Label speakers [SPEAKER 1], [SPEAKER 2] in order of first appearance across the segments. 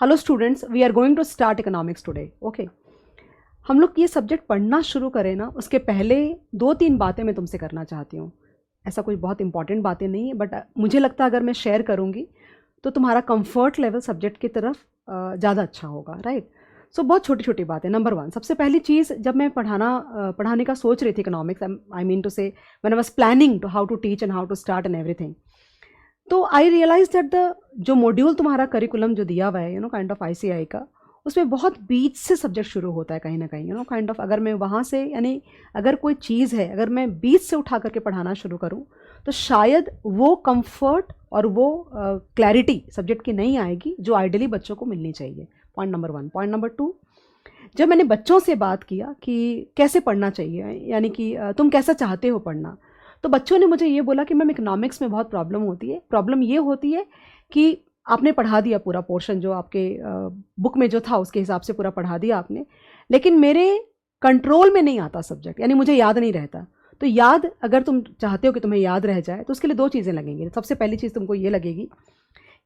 [SPEAKER 1] Hello students, we are going to start economics today. Okay, हम लोग ये subject पढ़ना शुरू करें ना, उसके पहले 2-3 बातें मैं तुमसे करना चाहती हूँ। ऐसा कोई बहुत इंपॉर्टेंट बातें नहीं है, बट मुझे लगता है अगर मैं शेयर करूँगी तो तुम्हारा कंफर्ट लेवल सब्जेक्ट की तरफ ज़्यादा अच्छा होगा, राइट। सो बहुत छोटी छोटी बातें। नंबर 1, सबसे पहली चीज़, जब मैं पढ़ाने का सोच रही थी economics, I mean to say when I was planning to how to teach and how to start and everything, तो आई रियलाइज दैट द जो मॉड्यूल तुम्हारा करिकुलम जो दिया हुआ है, काइंड ऑफ आईसीआई का, उसमें बहुत बीच से सब्जेक्ट शुरू होता है कहीं ना कहीं, काइंड ऑफ अगर मैं वहाँ से, यानी अगर कोई चीज़ है, अगर मैं बीच से उठा करके पढ़ाना शुरू करूँ तो शायद वो कंफर्ट और वो क्लैरिटी सब्जेक्ट की नहीं आएगी जो आइडियली बच्चों को मिलनी चाहिए। Point number 1। पॉइंट नंबर 2, जब मैंने बच्चों से बात किया कि कैसे पढ़ना चाहिए, यानी कि तुम कैसा चाहते हो पढ़ना, तो बच्चों ने मुझे ये बोला कि मैम इकोनॉमिक्स में बहुत प्रॉब्लम होती है। प्रॉब्लम ये होती है कि आपने पढ़ा दिया पूरा पोर्शन जो आपके बुक में जो था उसके हिसाब से पूरा पढ़ा दिया आपने, लेकिन मेरे कंट्रोल में नहीं आता सब्जेक्ट, यानी मुझे याद नहीं रहता। तो याद, अगर तुम चाहते हो कि तुम्हें याद रह जाए तो उसके लिए 2 चीज़ें लगेंगी। सबसे पहली चीज़ तुमको ये लगेगी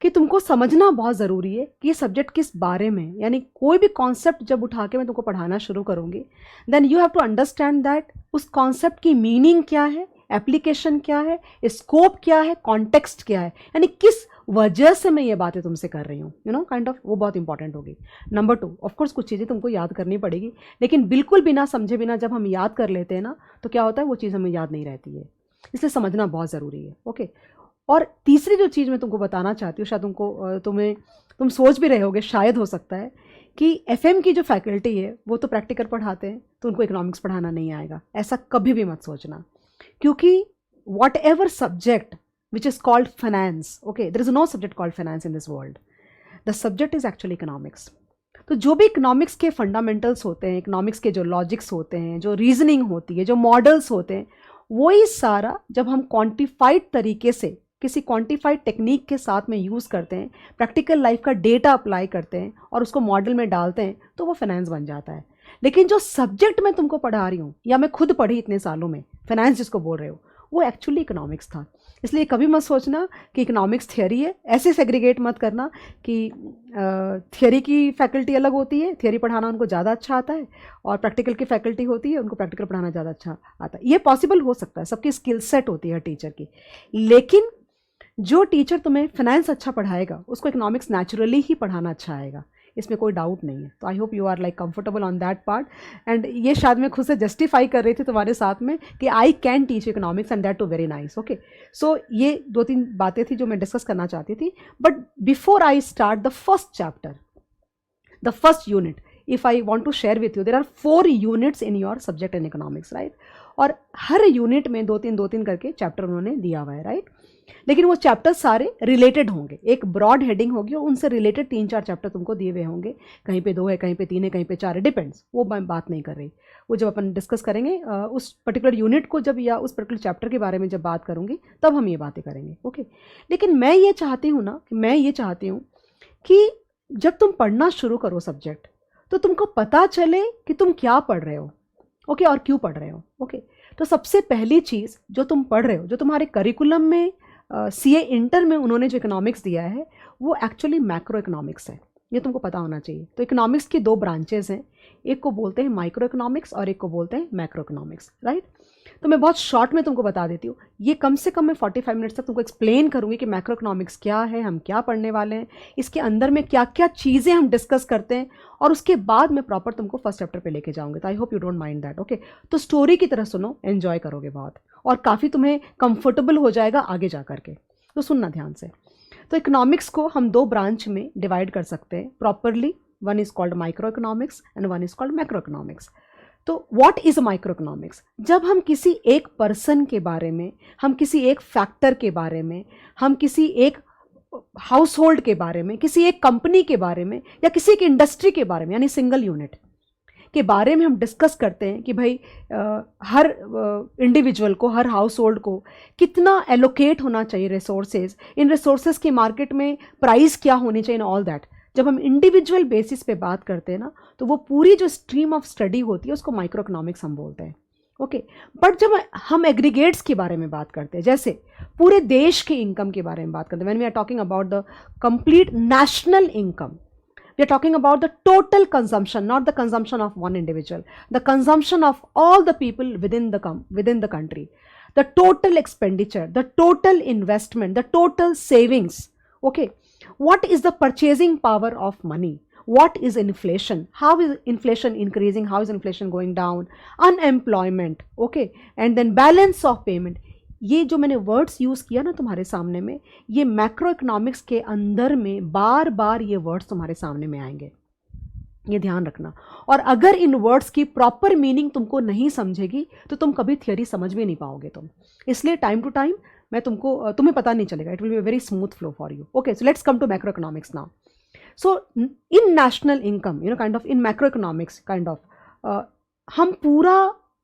[SPEAKER 1] कि तुमको समझना बहुत ज़रूरी है कि ये सब्जेक्ट किस बारे में, यानी कोई भी कॉन्सेप्ट जब उठा के मैं तुमको पढ़ाना शुरू करूँगी, then you have to understand that उस कॉन्सेप्ट की मीनिंग क्या है, एप्लीकेशन क्या है, स्कोप क्या है, कॉन्टेक्स्ट क्या है, यानी किस वजह से मैं ये बातें तुमसे कर रही हूँ, काइंड ऑफ वो बहुत इंपॉर्टेंट होगी। नंबर 2, ऑफकोर्स कुछ चीज़ें तुमको याद करनी पड़ेगी, लेकिन बिल्कुल बिना समझे बिना जब हम याद कर लेते हैं ना, तो क्या होता है, वो चीज़ हमें याद नहीं रहती है। इसलिए समझना बहुत ज़रूरी है। ओके, और तीसरी जो चीज़ मैं तुमको बताना चाहती हूँ, शायद तुम सोच भी रहे होगे, शायद हो सकता है कि एफएम की जो फैकल्टी है वो तो प्रैक्टिकल पढ़ाते हैं, तो उनको इकोनॉमिक्स पढ़ाना नहीं आएगा। ऐसा कभी भी मत सोचना, क्योंकि whatever subject which is called finance, okay, there is no subject called finance in this world, the subject is actually economics. तो जो भी इकोनॉमिक्स के फंडामेंटल्स होते हैं, इकोनॉमिक्स के जो लॉजिक्स होते हैं, जो रीजनिंग होती है, जो मॉडल्स होते हैं, वही सारा जब हम क्वांटिफाइड तरीके से किसी क्वांटिफाइड टेक्निक के साथ में यूज़ करते हैं, प्रैक्टिकल लाइफ का डेटा अप्लाई करते हैं और उसको मॉडल में डालते हैं, तो वो फाइनेंस बन जाता है। लेकिन जो सब्जेक्ट मैं तुमको पढ़ा रही हूँ, या मैं खुद पढ़ी इतने सालों में, फाइनेंस जिसको बोल रहे हो, वो एक्चुअली इकोनॉमिक्स था। इसलिए कभी मत सोचना कि इकोनॉमिक्स थियोरी है, ऐसे सेग्रीगेट मत करना कि थियोरी की फैकल्टी अलग होती है, थियोरी पढ़ाना उनको ज़्यादा अच्छा आता है, और प्रैक्टिकल की फैकल्टी होती है, उनको प्रैक्टिकल पढ़ाना ज़्यादा अच्छा आता है। ये पॉसिबल हो सकता है, सबकी स्किल सेट होती है टीचर की, लेकिन जो टीचर तुम्हें फाइनेंस अच्छा पढ़ाएगा उसको इकोनॉमिक्स नेचुरली ही पढ़ाना अच्छा आएगा, इसमें कोई डाउट नहीं है। तो I hope you are like comfortable on that part, and ये शायद मैं खुद से जस्टिफाई कर रही थी तुम्हारे साथ में कि I can teach economics and that too very nice. Okay, so ये 2-3 बातें थी जो मैं डिस्कस करना चाहती थी, but before I start the first chapter, the first unit, if I want to share with you, there are 4 units in your subject in economics, right? और हर unit में 2-3 करके चैप्टर उन्होंने दिया हुआ है, राइट। लेकिन वो चैप्टर सारे रिलेटेड होंगे, एक ब्रॉड हेडिंग होगी और उनसे रिलेटेड 3-4 चैप्टर तुमको दिए हुए होंगे, कहीं पे 2 है, कहीं पे 3 है, कहीं पे 4 है, डिपेंड्स। वो मैं बात नहीं कर रही, वो जब अपन डिस्कस करेंगे उस पर्टिकुलर यूनिट को जब, या उस पर्टिकुलर चैप्टर के बारे में जब बात करूँगी, तब हम ये बातें करेंगे। ओके, लेकिन मैं ये चाहती हूँ कि जब तुम पढ़ना शुरू करो सब्जेक्ट, तो तुमको पता चले कि तुम क्या पढ़ रहे हो, ओके, और क्यों पढ़ रहे हो। ओके, तो सबसे पहली चीज़ जो तुम पढ़ रहे हो, जो तुम्हारे करिकुलम में सीए इंटर में उन्होंने जो इकोनॉमिक्स दिया है, वो एक्चुअली मैक्रो इकोनॉमिक्स है, ये तुमको पता होना चाहिए। तो इकोनॉमिक्स की 2 ब्रांचेज हैं, एक को बोलते हैं माइक्रो इकोनॉमिक्स और एक को बोलते हैं मैक्रो इकोनॉमिक्स, राइट। तो मैं बहुत शॉर्ट में तुमको बता देती हूँ, ये कम से कम मैं 45 मिनट्स तक तुमको एक्सप्लेन करूँगी कि मैक्रो इकोनॉमिक्स क्या है, हम क्या पढ़ने वाले हैं, इसके अंदर में क्या क्या चीज़ें हम डिस्कस करते हैं, और उसके बाद मैं प्रॉपर तुमको फर्स्ट चैप्टर पे लेके जाऊँगी। तो I hope you don't mind that. Okay, तो स्टोरी की तरह सुनो, एन्जॉय करोगे बहुत, और काफ़ी तुम्हें कंफर्टेबल हो जाएगा आगे जा करके। तो सुनना ध्यान से। तो इकोनॉमिक्स को हम 2 ब्रांच में डिवाइड कर सकते हैं properly, one is called micro economics and one is called macro economics. तो व्हाट इज़ माइक्रो इकोनॉमिक्स? जब हम किसी एक पर्सन के बारे में, हम किसी एक फैक्टर के बारे में, हम किसी एक हाउस होल्ड के बारे में, किसी एक कंपनी के बारे में, या किसी एक इंडस्ट्री के बारे में, यानी सिंगल यूनिट के बारे में हम डिस्कस करते हैं कि भाई हर इंडिविजुअल को, हर हाउस होल्ड को कितना एलोकेट होना चाहिए रिसोर्सेज, इन रिसोर्सेज की मार्केट में प्राइस क्या होनी चाहिए, ऑल दैट। जब हम इंडिविजुअल बेसिस पे बात करते हैं ना, तो वो पूरी जो स्ट्रीम ऑफ स्टडी होती है उसको माइक्रो इकोनॉमिक्स हम बोलते हैं। ओके, बट जब हम एग्रीगेट्स के बारे में बात करते हैं, जैसे पूरे देश के इनकम के बारे में बात करते हैं, when we are talking about the complete national income, we are talking about the total consumption, not the consumption of one individual, the consumption of all the people within the country, the total expenditure, the total investment, the total savings. Okay, what is the purchasing power of money? What is inflation? How is inflation increasing? How is inflation going down? Unemployment. Okay, and then balance of payment. ये जो मैंने words use किया ना तुम्हारे सामने में, ये macro economics के अंदर में बार बार ये वर्ड्स तुम्हारे सामने में आएंगे, ये ध्यान रखना। और अगर इन वर्ड्स की प्रॉपर मीनिंग तुमको नहीं समझेगी तो तुम कभी थियोरी समझ भी नहीं पाओगे तुम। इसलिए टाइम टू टाइम मैं तुम्हें पता नहीं चलेगा, it will be a very smooth flow for you. Okay, so let's come to macro economics now. So in national income, kind of in macro economics kind of, हम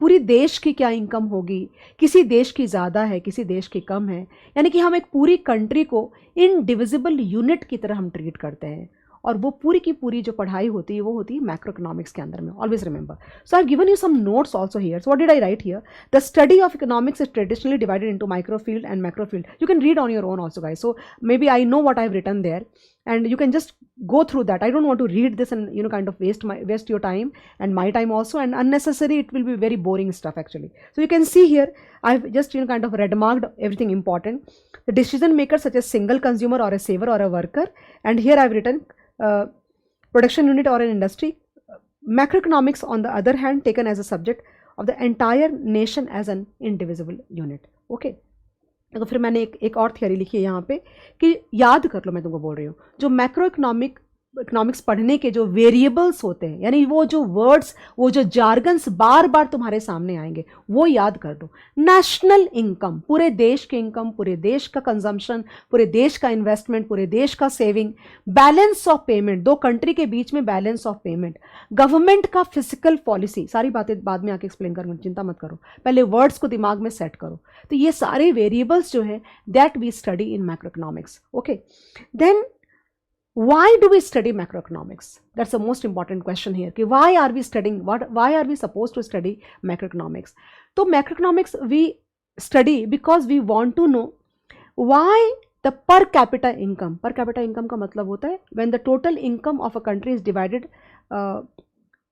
[SPEAKER 1] पूरी देश की क्या इनकम होगी, किसी देश की ज़्यादा है, किसी देश की कम है, यानी कि हम एक पूरी कंट्री को इनडिविजिबल यूनिट की तरह हम ट्रीट करते हैं। और वो पूरी की पूरी जो पढ़ाई होती है वो होती है मैक्रो इकोनॉमिक्स के अंदर में। Always remember. So I have given you some notes also here. So what did I write here? The study of economics is traditionally divided into micro field and macro field. You can read on your own also guys. So maybe I know what I have written there and you can just go through that. I don't want to read this and kind of waste your time and my time also, and unnecessary, it will be very boring stuff actually. So you can see here I've just kind of red marked everything important. The decision makers such as single consumer or a saver or a worker, and here I've written production unit or an industry. Macroeconomics on the other hand taken as a subject of the entire nation as an indivisible unit. Okay, तो फिर मैंने एक और theory लिखी है यहाँ पे कि याद कर लो, मैं तुमको बोल रही हूँ, जो मैक्रो इकोनॉमिक्स पढ़ने के जो वेरिएबल्स होते हैं, यानी वो जो वर्ड्स, वो जो जार्गन्स बार बार तुम्हारे सामने आएंगे, वो याद कर दो। नेशनल इनकम, पूरे देश की इनकम, पूरे देश का कंजम्पशन, पूरे देश का इन्वेस्टमेंट, पूरे देश का सेविंग, बैलेंस ऑफ पेमेंट, दो कंट्री के बीच में बैलेंस ऑफ पेमेंट, गवर्नमेंट का फिजिकल पॉलिसी, सारी बातें बाद में आके एक्सप्लेन करूँगी, चिंता मत करो, पहले वर्ड्स को दिमाग में सेट करो। तो ये सारे वेरिएबल्स जो है that we study in macro economics. Okay, then why do we study macroeconomics? That's the most important question here. कि why are we studying, why are we supposed to study macroeconomics? तो macroeconomics we study because we want to know why the per capita income का मतलब होता है when the total income of a country is divided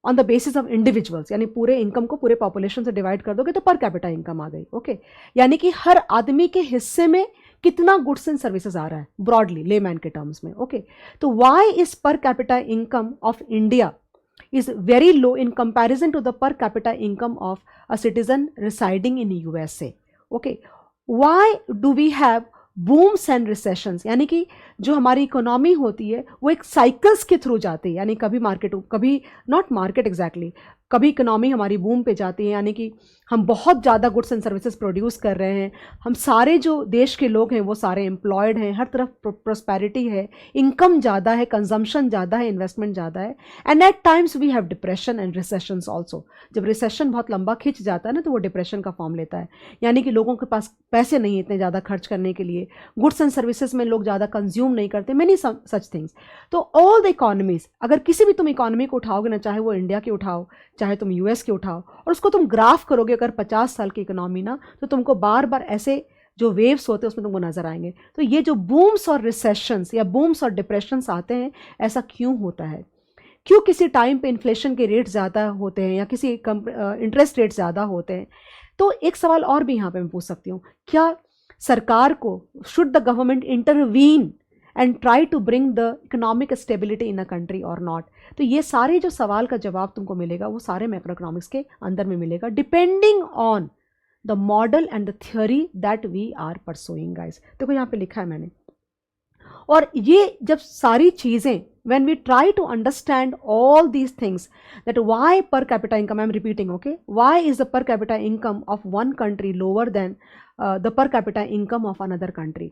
[SPEAKER 1] on the basis of individuals, यानी पूरे income को पूरे population से डिवाइड कर दोगे तो पर कैपिटा इनकम आ गई। ओके, यानी कि हर आदमी के हिस्से में कितना गुड्स एंड सर्विसेज आ रहा है, ब्रॉडली लेमैन के टर्म्स में। ओके, तो why is per capita income of India is very low in comparison to the per capita income of a citizen residing in USA. Okay, why do we have booms and recessions? यानी कि जो हमारी economy होती है वो एक cycles के through जाती है, यानी कभी मार्केट, कभी नॉट मार्केट एग्जैक्टली, कभी इकोनॉमी हमारी बूम पे जाती है, यानी कि हम बहुत ज़्यादा गुड्स एंड सर्विसेज प्रोड्यूस कर रहे हैं, हम सारे जो देश के लोग हैं वो सारे एम्प्लॉयड हैं, हर तरफ प्रोस्पेरिटी है, इनकम ज़्यादा है, कंजम्पशन ज़्यादा है, इन्वेस्टमेंट ज़्यादा है, and at times we have depression and recessions also. जब रिसेशन बहुत लंबा खिंच जाता है ना तो वो डिप्रेशन का फॉर्म लेता है, यानी कि लोगों के पास पैसे नहीं इतने ज़्यादा खर्च करने के लिए, गुड्स एंड सर्विसेज में लोग ज़्यादा कंज्यूम नहीं करते, मैनी सच थिंग्स। तो ऑल द इकोनॉमीज, अगर किसी भी तुम इकोनॉमी को उठाओगे ना, चाहे वो इंडिया की उठाओ, चाहे तुम यूएस की उठाओ, और उसको तुम ग्राफ करोगे अगर 50 साल की इकोनॉमी ना, तो तुमको बार बार ऐसे जो वेव्स होते हैं उसमें तुमको नजर आएंगे। तो ये जो बूम्स और रिसेशंस या बूम्स और डिप्रेशंस आते हैं, ऐसा क्यों होता है? क्यों किसी टाइम पे इन्फ्लेशन के रेट ज़्यादा होते हैं या किसी इंटरेस्ट रेट ज़्यादा होते हैं? तो एक सवाल और भी यहाँ पे मैं पूछ सकती हूँ, क्या सरकार को, should the government intervene and try to bring the economic stability in a country और नॉट? तो ये सारे जो सवाल का जवाब तुमको मिलेगा वो सारे मैक्रो इकोनॉमिक्स के अंदर में मिलेगा, depending on the model and the theory that we are pursuing guys. देखो यहाँ पे लिखा है मैंने, और ये जब सारी चीज़ें, when we try to understand all these things, that why per capita income, I'm repeating, okay, why is the per capita income of one country lower than the per capita income of another country?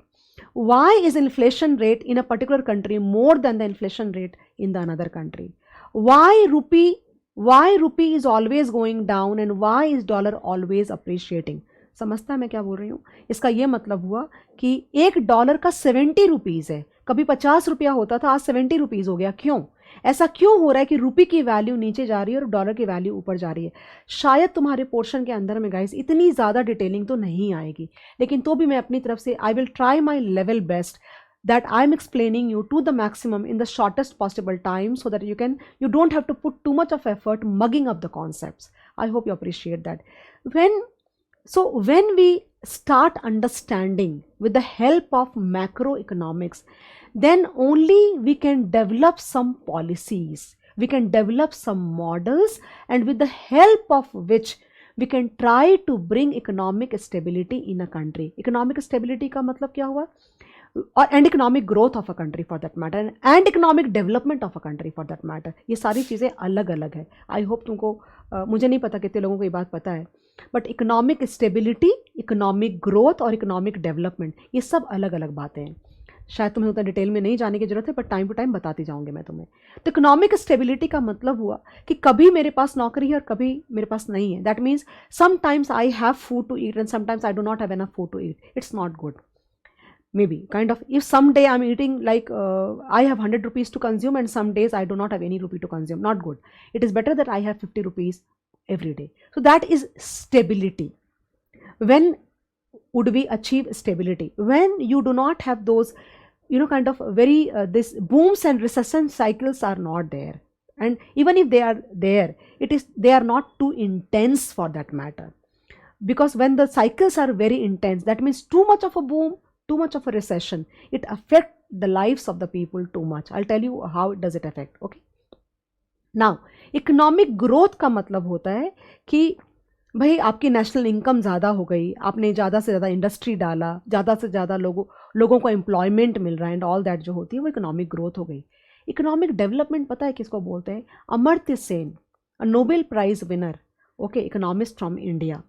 [SPEAKER 1] Why is inflation rate in a particular country more than the inflation rate in the another country? Why rupee is always going down and why is dollar always appreciating? समझता है मैं क्या बोल रही हूँ? इसका ये मतलब हुआ कि $1 का 70 रुपीज़ है, कभी 50 रुपया होता था, आज 70 रुपीज़ हो गया। क्यों? ऐसा क्यों हो रहा है कि रुपये की वैल्यू नीचे जा रही है और डॉलर की वैल्यू ऊपर जा रही है? शायद तुम्हारे पोर्शन के अंदर में गाइस इतनी ज़्यादा डिटेलिंग तो नहीं आएगी, लेकिन तो भी मैं अपनी तरफ से I will try my level best that I'm explaining you to the maximum in the shortest possible time so that you don't have to put too much of effort mugging up the concepts. I hope you appreciate that. When we start understanding with the help of macroeconomics, then only we can develop some policies, we can develop some models, and with the help of which we can try to bring economic stability in a country. Economic stability का मतलब क्या हुआ? और and economic growth of a country for that matter, and economic development of a country for that matter. ये सारी चीज़ें अलग अलग है. आई होप तुमको मुझे नहीं पता कितने लोगों को ये बात पता है, but economic stability, economic growth और इकोनॉमिक डेवलपमेंट ये सब अलग अलग बातें हैं. शायद तुम्हें उतना डिटेल में नहीं जाने की जरूरत है, बट टाइम टू टाइम बताती जाऊंगी मैं तुम्हें. तो इकोनॉमिक स्टेबिलिटी का मतलब हुआ कि कभी मेरे पास नौकरी है और कभी मेरे पास नहीं है. That means sometimes I have food to eat and sometimes I do not have enough food to eat. It's not good. Maybe kind of, if someday I'm eating like I have 100 rupees to consume and some days I do not have any rupee to consume, not good. It is better that I have 50 rupees every day. So that is stability. When would we achieve stability? When you do not have those kind of very this booms and recession cycles are not there, and even if they are there, they are not too intense for that matter. Because when the cycles are very intense, that means too much of a boom, too much of a recession, it affects the lives of the people too much. I'll tell you how does it affect. Okay, now economic growth का मतलब होता है कि भाई आपकी national income ज़्यादा हो गई, आपने ज़्यादा से ज़्यादा इंडस्ट्री डाला, ज़्यादा से ज़्यादा लोगों को एम्प्लॉयमेंट मिल रहा है, एंड ऑल दैट जो होती है वो इकोनॉमिक ग्रोथ हो गई. इकोनॉमिक डेवलपमेंट पता है किसको बोलते हैं? Amartya Sen, a Nobel prize winner, okay, economist from India.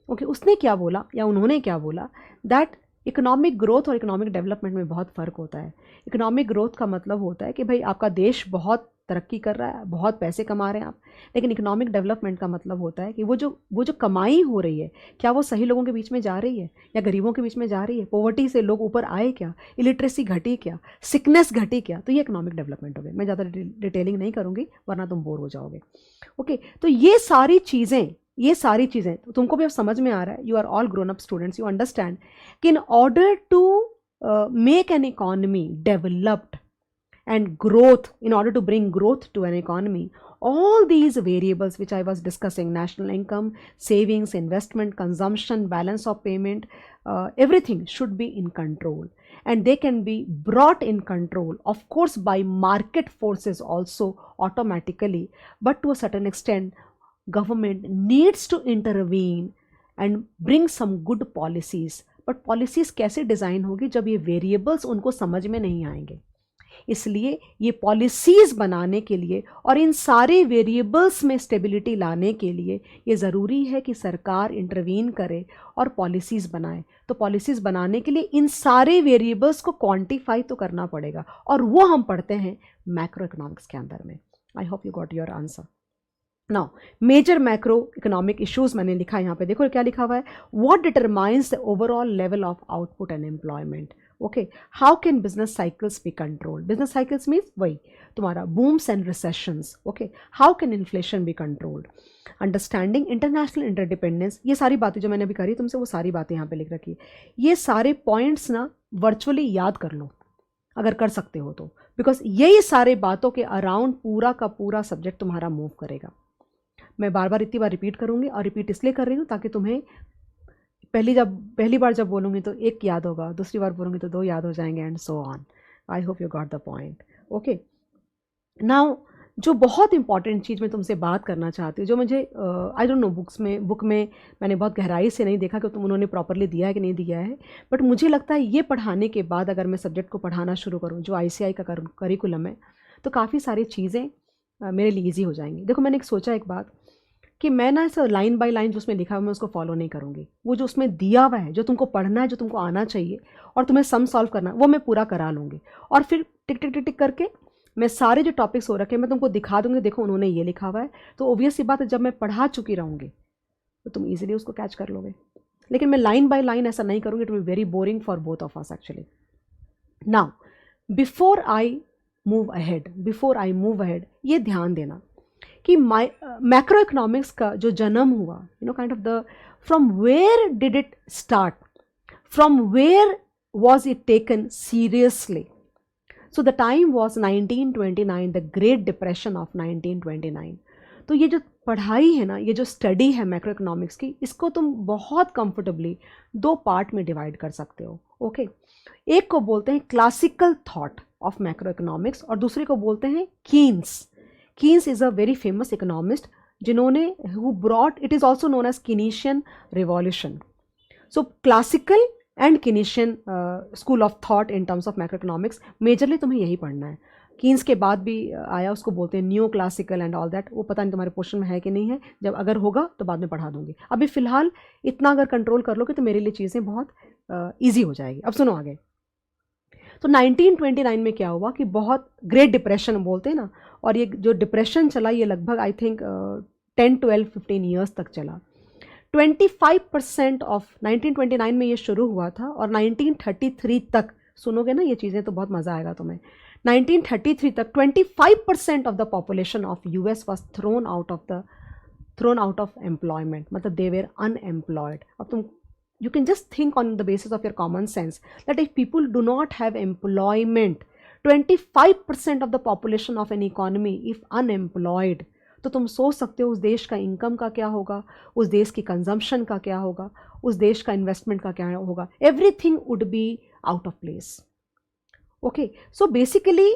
[SPEAKER 1] Okay, उसने क्या बोला या उन्होंने क्या बोला, दैट इकोनॉमिक ग्रोथ और इकोनॉमिक डेवलपमेंट में बहुत फ़र्क होता है. इकोनॉमिक ग्रोथ का मतलब होता है कि भाई आपका देश बहुत तरक्की कर रहा है, बहुत पैसे कमा रहे हैं आप. लेकिन इकोनॉमिक डेवलपमेंट का मतलब होता है कि वो जो कमाई हो रही है, क्या वो सही लोगों के बीच में जा रही है या गरीबों के बीच में जा रही है? पॉवर्टी से लोग ऊपर आए क्या? इलिटरेसी घटी क्या? सिकनेस घटी क्या? तो ये इकोनॉमिक डेवलपमेंट हो गई. मैं ज़्यादा डिटेलिंग नहीं करूँगी वरना तुम बोर हो जाओगे. ओके, तो ये सारी चीज़ें तुमको भी अब समझ में आ रहा है. You are all grown up students, you understand कि in order to make an economy developed and growth, in order to bring growth to an economy, all these variables which I was discussing, national income, savings, investment, consumption, balance of payment, everything should be in control, and they can be brought in control, of course, by market forces also automatically, but to a certain extent government needs to intervene and bring some good policies. but policies कैसे design होगी जब ये variables उनको समझ में नहीं आएंगे. इसलिए ये पॉलिसीज़ बनाने के लिए और इन सारे वेरिएबल्स में स्टेबिलिटी लाने के लिए ये ज़रूरी है कि सरकार इंटरवीन करे और पॉलिसीज़ बनाए. तो पॉलिसीज़ बनाने के लिए इन सारे वेरिएबल्स को क्वांटिफाई तो करना पड़ेगा, और वो हम पढ़ते हैं मैक्रो इकोनॉमिक्स के अंदर में. I hope you got your answer. Now major macro economic issues मैंने लिखा है यहाँ पे, देखो क्या लिखा हुआ है. What determines the overall level of output and employment. Okay, how can business cycles be controlled. Business cycles means वही तुम्हारा बूम्स and recessions. Okay, how can inflation be controlled. Understanding international interdependence. ये सारी बातें जो मैंने अभी करी तुमसे, वो सारी बातें यहाँ पे लिख रखी है. ये सारे पॉइंट्स ना वर्चुअली याद कर लो अगर कर सकते हो तो, बिकॉज यही सारे बातों के अराउंड पूरा का पूरा सब्जेक्ट तुम्हारा मूव करेगा. मैं बार बार इतनी बार रिपीट करूँगी, और रिपीट इसलिए कर रही हूँ ताकि तुम्हें पहली बार जब बोलूँगी तो एक याद होगा, दूसरी बार बोलूँगी तो दो याद हो जाएंगे, and so on. I hope you got the point. Okay, now जो बहुत इंपॉर्टेंट चीज़ मैं तुमसे बात करना चाहती हूँ, जो मुझे आई डोंट नो बुक में मैंने बहुत गहराई से नहीं देखा कि उन्होंने प्रॉपरली दिया है कि नहीं दिया है, बट मुझे लगता है ये पढ़ाने के बाद अगर मैं सब्जेक्ट को पढ़ाना शुरू करूँ जो ICI का करिकुलम है, तो काफ़ी सारी चीज़ें मेरे लिए ईजी हो जाएंगी. देखो, मैंने सोचा एक बात कि मैं ना ऐसा लाइन बाय लाइन जो उसमें लिखा हुआ मैं उसको फॉलो नहीं करूँगी. वो जो उसमें दिया हुआ है, जो तुमको पढ़ना है, जो तुमको आना चाहिए और तुम्हें सम सॉल्व करना है, वो मैं पूरा करा लूँगी. और फिर टिक टिक टिक टिक करके मैं सारे जो टॉपिक्स हो रखे हैं मैं तुमको दिखा दूँगी. देखो उन्होंने ये लिखा हुआ है, तो ऑब्वियस सी बात है जब मैं पढ़ा चुकी रहूँगी तो तुम ईजिली उसको कैच कर लोगे. लेकिन मैं लाइन बाय लाइन ऐसा नहीं करूँगी. It will be very boring for both of us actually. Now before I move ahead, ये ध्यान देना कि मैक्रो इकोनॉमिक्स का जो जन्म हुआ, kind of the from where did it start, from where was it taken seriously? So the time was 1929, the Great Depression of 1929. तो ये जो पढ़ाई है ना, ये जो स्टडी है मैक्रो इकोनॉमिक्स की, इसको तुम बहुत कंफर्टेबली दो पार्ट में डिवाइड कर सकते हो. ओके, एक को बोलते हैं classical thought of macro economics और दूसरे को बोलते हैं Keynes. Keynes is a very famous economist जिन्होंने who brought, it is also known as Keynesian revolution. So classical and Keynesian school of thought in terms of macro economics, majorly तुम्हें यही पढ़ना है. कीन्स के बाद भी आया, उसको बोलते हैं new classical and all that. वो पता नहीं तुम्हारे पोर्शन में है कि नहीं है, जब अगर होगा तो बाद में पढ़ा दूंगी. अभी फ़िलहाल इतना अगर कंट्रोल कर लोगे तो मेरे लिए चीज़ें बहुत ईजी हो जाएगी. अब सुनो आगे. तो 1929 में क्या हुआ कि बहुत ग्रेट डिप्रेशन बोलते हैं ना, और ये जो डिप्रेशन चला ये लगभग आई थिंक 10, 12, 15 ईयर्स तक चला. 25% ऑफ 1929 में ये शुरू हुआ था और 1933 तक, सुनोगे ना ये चीज़ें तो बहुत मज़ा आएगा तुम्हें. 1933 तक 25% of the population of US was thrown out of employment, मतलब दे वेर अनएम्प्लॉयड. अब तुम you can just think on the basis of your common sense that if people do not have employment, 25% of the population of an economy if unemployed, तो तुम सोच सकते हो उस देश का इनकम का क्या होगा, उस देश की कंजम्पशन का क्या होगा, उस देश का इन्वेस्टमेंट का क्या होगा. Everything would be out of place. Okay, so basically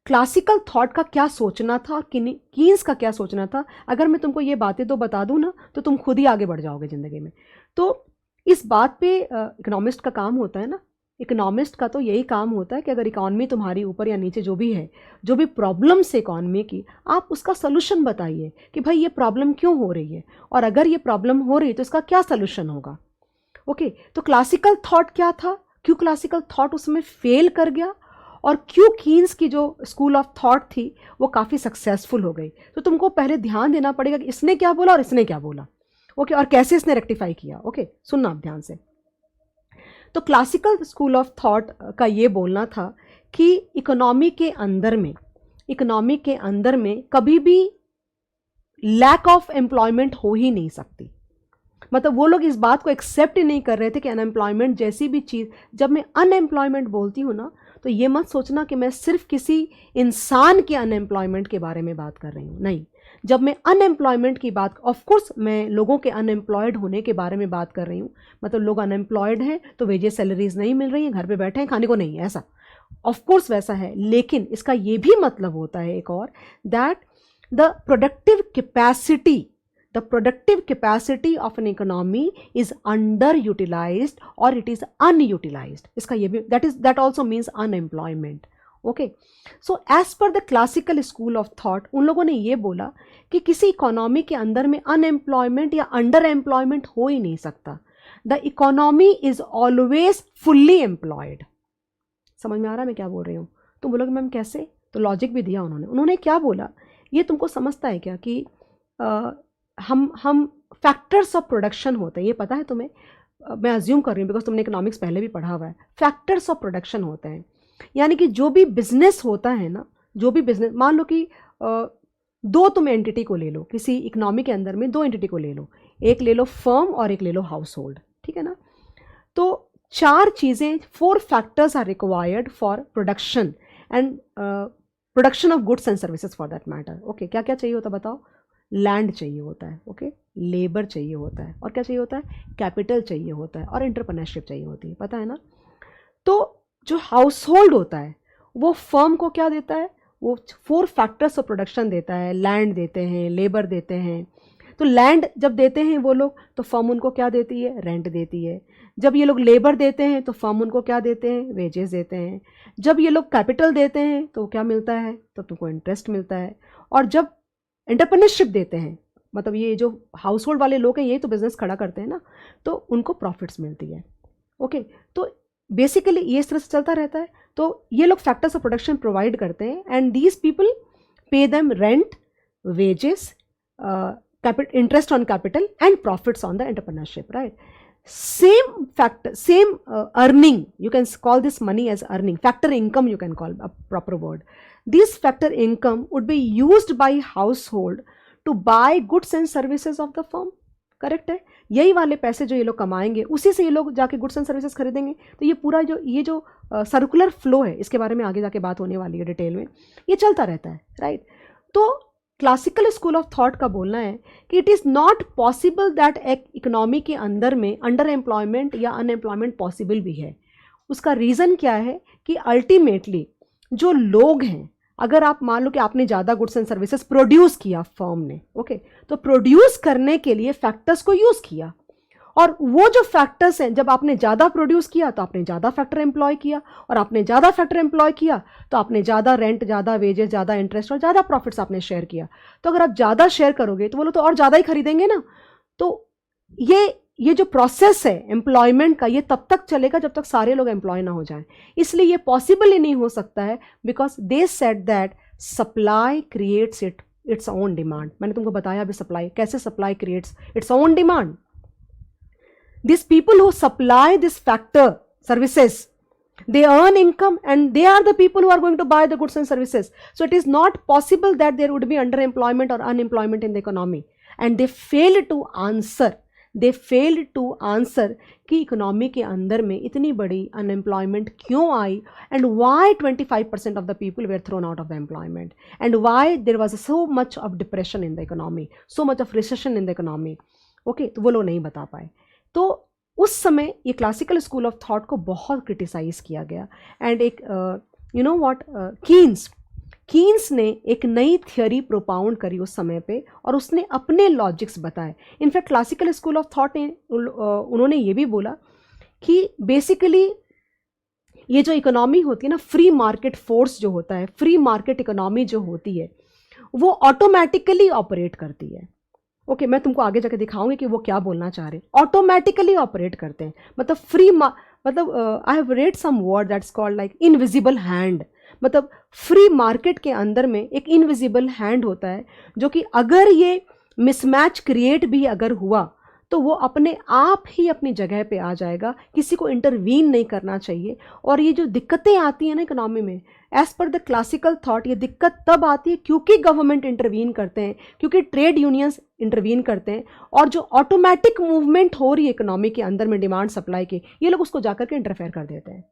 [SPEAKER 1] classical thought का क्या सोचना था और कीन्स का क्या सोचना था, अगर मैं तुमको ये बातें तो बता दूँ ना तो तुम खुद ही आगे बढ़ जाओगे ज़िंदगी में. तो इस बात पे इकोनॉमिस्ट का काम होता है ना, इकोनॉमिस्ट का तो यही काम होता है कि अगर इकॉनमी तुम्हारी ऊपर या नीचे जो भी है, जो भी प्रॉब्लम्स है इकॉनमी की, आप उसका सलूशन बताइए कि भाई ये प्रॉब्लम क्यों हो रही है और अगर ये प्रॉब्लम हो रही है तो इसका क्या सलूशन होगा. ओके, तो क्लासिकल थॉट क्या था, क्यों क्लासिकल थॉट उसमें फेल कर गया और क्यों कीन्स की जो स्कूल ऑफ थॉट थी वो काफ़ी सक्सेसफुल हो गई. तो तुमको पहले ध्यान देना पड़ेगा कि इसने क्या बोला और इसने क्या बोला. ओके, और कैसे इसने रेक्टिफाई किया. ओके, सुनना आप ध्यान से. तो क्लासिकल स्कूल ऑफ थॉट का ये बोलना था कि इकोनॉमी के अंदर में कभी भी लैक ऑफ एम्प्लॉयमेंट हो ही नहीं सकती. मतलब वो लोग इस बात को एक्सेप्ट ही नहीं कर रहे थे कि अनएम्प्लॉयमेंट जैसी भी चीज़, जब मैं अनएम्प्लॉयमेंट बोलती हूँ ना तो ये मत सोचना कि मैं सिर्फ किसी इंसान के अनएम्प्लॉयमेंट के बारे में बात कर रही हूँ. नहीं, जब मैं अनएम्प्लॉयमेंट की बात, ऑफ कोर्स मैं लोगों के अनएम्प्लॉयड होने के बारे में बात कर रही हूँ. मतलब लोग अनएम्प्लॉयड हैं तो वेजेस सैलरीज नहीं मिल रही हैं, घर पे बैठे हैं, खाने को नहीं, ऐसा ऑफ कोर्स वैसा है. लेकिन इसका ये भी मतलब होता है एक और, that the productive capacity of an economy is underutilized और इट इज अनयूटिलाइज्ड. इसका ये भी that also means unemployment. Okay, so as per the classical school of thought, उन लोगों ने ये बोला कि किसी इकोनॉमी के अंदर में अनएम्प्लॉयमेंट या अंडर एम्प्लॉयमेंट हो ही नहीं सकता. The economy is always fully employed. समझ में आ रहा है मैं क्या बोल रही हूँ. तुम बोलोगे मैम कैसे, तो लॉजिक भी दिया उन्होंने क्या बोला, ये तुमको समझता है क्या कि हम फैक्टर्स ऑफ प्रोडक्शन होते हैं, ये पता है तुम्हें, मैं अज्यूम कर रही हूँ बिकॉज तुमने इकोनॉमिक्स पहले भी पढ़ा हुआ है. फैक्टर्स ऑफ प्रोडक्शन होते हैं, यानी कि जो भी बिजनेस होता है ना, जो भी बिजनेस, मान लो कि दो तुम एंटिटी को ले लो, किसी इकोनॉमी के अंदर में दो एंटिटी को ले लो, एक ले लो फर्म और एक ले लो हाउस होल्ड. ठीक है ना. तो चार चीज़ें, 4 factors are required for production and production of goods and services for that matter. Okay, क्या क्या चाहिए होता है बताओ. लैंड चाहिए होता है, ओके, लेबर चाहिए होता है, और क्या चाहिए होता है, कैपिटल चाहिए होता है, और एंटरप्रेन्योरशिप चाहिए होती है, पता है ना. तो जो हाउस होल्ड होता है वो फर्म को क्या देता है, वो 4 फैक्टर्स ऑफ प्रोडक्शन देता है. लैंड देते हैं, लेबर देते हैं. तो लैंड जब देते हैं वो लोग तो फर्म उनको क्या देती है, रेंट देती है. जब ये लोग लेबर देते हैं तो फर्म उनको क्या देते हैं, वेजेस देते हैं. जब ये लोग कैपिटल देते हैं तो क्या मिलता है, तो तुमको इंटरेस्ट मिलता है. और जब एंटरप्रेन्योरशिप देते हैं, मतलब ये जो हाउस होल्ड वाले लोग हैं यही तो बिजनेस खड़ा करते हैं ना, तो उनको प्रॉफिट्स मिलती है. ओके, तो बेसिकली ये इस तरह से चलता रहता है. तो ये लोग फैक्टर्स ऑफ प्रोडक्शन प्रोवाइड करते हैं and these people pay them rent, wages, interest on capital and profits on the entrepreneurship, right? Same factor, same earning, you can call this money as earning, factor income you can call a proper word. This factor income would be used by household to buy goods and services of the firm, correct है? यही वाले पैसे जो ये लोग कमाएंगे उसी से ये लोग जाके गुड्स एंड सर्विसेज खरीदेंगे। तो ये पूरा ये जो सर्कुलर फ्लो है, इसके बारे में आगे जाके बात होने वाली है डिटेल में, ये चलता रहता है, राइट? तो क्लासिकल स्कूल ऑफ थॉट का बोलना है कि it is not possible that एक इकोनॉमी के अंदर में अंडर एम्प्लॉयमेंट या अनएम्प्लॉयमेंट पॉसिबल भी है। उसका रीज़न क्या है कि अल्टीमेटली जो लोग हैं, अगर आप मान लो कि आपने ज़्यादा गुड्स एंड सर्विसेज प्रोड्यूस किया फर्म ने, ओके, तो प्रोड्यूस करने के लिए फैक्टर्स को यूज़ किया, और वो जो फैक्टर्स हैं, जब आपने ज़्यादा प्रोड्यूस किया तो आपने ज़्यादा फैक्टर एम्प्लॉय किया, और आपने ज़्यादा फैक्टर एम्प्लॉय किया तो आपने ज़्यादा रेंट, ज़्यादा वेजेस, ज़्यादा इंटरेस्ट और ज़्यादा प्रॉफिट्स आपने शेयर किया। तो अगर आप ज़्यादा शेयर करोगे तो वो लोग तो और ज़्यादा ही खरीदेंगे ना। तो ये जो प्रोसेस है एम्प्लॉयमेंट का, ये तब तक चलेगा जब तक सारे लोग एम्प्लॉय ना हो जाएं। इसलिए ये पॉसिबल ही नहीं हो सकता है, because they said that supply creates it's own demand. मैंने तुमको बताया अभी सप्लाई कैसे, supply creates it's own demand. These people who supply this factor services, they earn income and they are the people who are going to buy the goods and services. So it is not possible that there would be underemployment or unemployment in the economy. And they failed to answer कि economy के अंदर में इतनी बड़ी unemployment क्यों आई, and why 25% of the people were thrown out of the employment, and why there was so much of depression in the economy, so much of recession in the economy. Okay, तो वो लोग नहीं बता पाए। तो उस समय ये क्लासिकल स्कूल ऑफ थॉट को बहुत क्रिटिसाइज किया गया। एंड एक यू नो व्हाट, कीन्स ने एक नई थियोरी प्रोपाउंड करी उस समय पे, और उसने अपने लॉजिक्स बताए। In fact classical school of thought ने उन्होंने ये भी बोला कि बेसिकली ये जो इकोनॉमी होती है ना, फ्री मार्केट फोर्स जो होता है, फ्री मार्केट इकोनॉमी जो होती है, वो ऑटोमेटिकली ऑपरेट करती है। ओके, मैं तुमको आगे जाके दिखाऊंगी कि वो क्या बोलना चाह रहे हैं। ऑटोमेटिकली ऑपरेट करते हैं, मतलब मतलब I have read some word that's called like invisible hand. मतलब फ्री मार्केट के अंदर में एक इनविजिबल हैंड होता है, जो कि अगर ये मिसमैच क्रिएट भी अगर हुआ तो वो अपने आप ही अपनी जगह पे आ जाएगा, किसी को इंटरवीन नहीं करना चाहिए। और ये जो दिक्कतें आती हैं ना इकोनॉमी में, as per the classical thought, ये दिक्कत तब आती है क्योंकि गवर्नमेंट इंटरवीन करते हैं, क्योंकि ट्रेड यूनियंस इंटरवीन करते हैं, और जो ऑटोमेटिक मूवमेंट हो रही है इकोनॉमी के अंदर में डिमांड सप्लाई की, ये लोग उसको जाकर के इंटरफेयर कर देते हैं।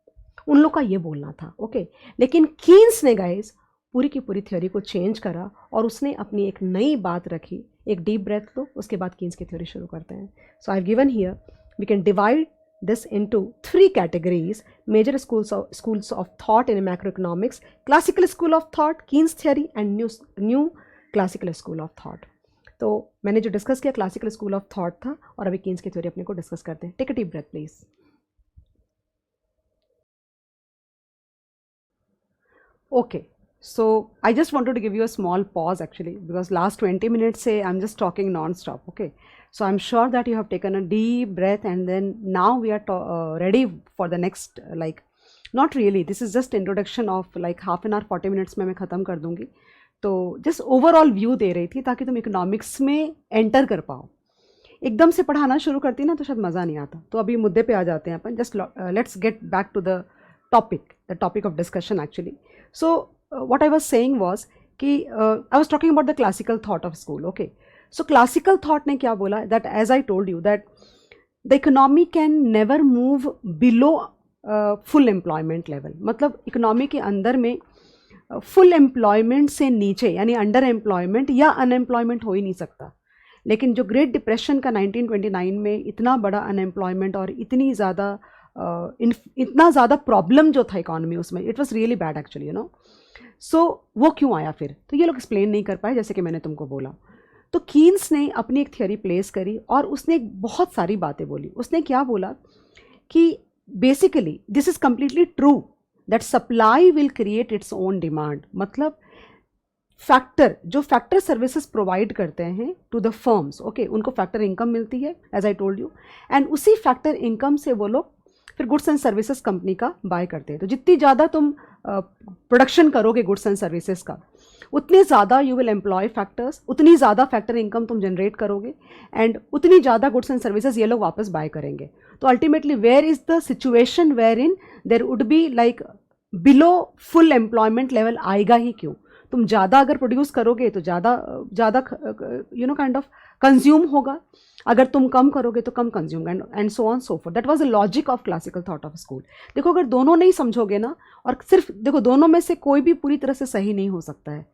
[SPEAKER 1] उन लोग का ये बोलना था। ओके, लेकिन कीन्स ने गाइस पूरी की पूरी थ्योरी को चेंज करा, और उसने अपनी एक नई बात रखी। एक डीप ब्रेथ लो, उसके बाद कीन्स की थ्योरी शुरू करते हैं। So I have given here, we can divide this into 3 categories: major schools of thought in macroeconomics, classical school of thought, Keynes theory, and new classical school of thought. तो मैंने जो discuss किया classical school of thought था, और अभी Keynes की theory अपने को डिस्कस करते हैं। Take a deep breath please. Okay, so I just wanted to give you a small pause actually, because last 20 minutes say I'm just talking non-stop. Okay, so I'm sure that you have taken a deep breath, and then now we are ready for the next like, not really, this is just introduction of like half an hour, 40 minutes में मैं ख़त्म कर दूँगी। तो just overall view दे रही थी ताकि तुम इकोनॉमिक्स में एंटर कर पाओ। एकदम से पढ़ाना शुरू करती ना तो शायद मज़ा नहीं आता। तो अभी मुद्दे पे आ जाते हैं अपन। Just let's get back to the topic of discussion actually. So what I was saying was कि I was talking about the classical thought of school. Okay, so classical thought ने क्या बोला, that as I told you that the economy can never move below full employment level. मतलब economy के अंदर में full employment से नीचे यानी अंडर एम्प्लॉयमेंट या अनएम्प्लॉयमेंट हो ही नहीं सकता। लेकिन जो ग्रेट डिप्रेशन का 1929 में इतना बड़ा अनएम्प्लॉयमेंट और इतनी ज़्यादा इतना ज़्यादा प्रॉब्लम जो था इकोनॉमी उसमें, it was really bad actually, you know. सो वो क्यों आया फिर, तो ये लोग एक्सप्लेन नहीं कर पाए, जैसे कि मैंने तुमको बोला। तो कीन्स ने अपनी एक थियोरी प्लेस करी और उसने बहुत सारी बातें बोली। उसने क्या बोला कि basically this is completely true that supply will create its own demand. मतलब जो फैक्टर सर्विसेज प्रोवाइड करते हैं टू द फर्म्स, ओके, उनको फैक्टर इनकम मिलती है as I told you, and उसी फैक्टर इनकम से वो लोग फिर गुड्स एंड सर्विसेज कंपनी का बाय करते हैं। तो जितनी ज़्यादा तुम प्रोडक्शन करोगे गुड्स एंड सर्विसेज का, उतने ज़्यादा यू विल एम्प्लॉय फैक्टर्स, उतनी ज़्यादा फैक्टर इनकम तुम जनरेट करोगे, एंड उतनी ज़्यादा गुड्स एंड सर्विसेज ये लोग वापस बाय करेंगे। तो ultimately where is the situation wherein there would be like below full employment level आएगा ही क्यों? तुम ज़्यादा अगर प्रोड्यूस करोगे तो ज़्यादा you know kind of consume होगा, अगर तुम कम करोगे तो कम consume, and so on so far. That was the logic of classical thought of school. देखो अगर दोनों नहीं समझोगे ना, और सिर्फ देखो दोनों में से कोई भी पूरी तरह से सही नहीं हो सकता है,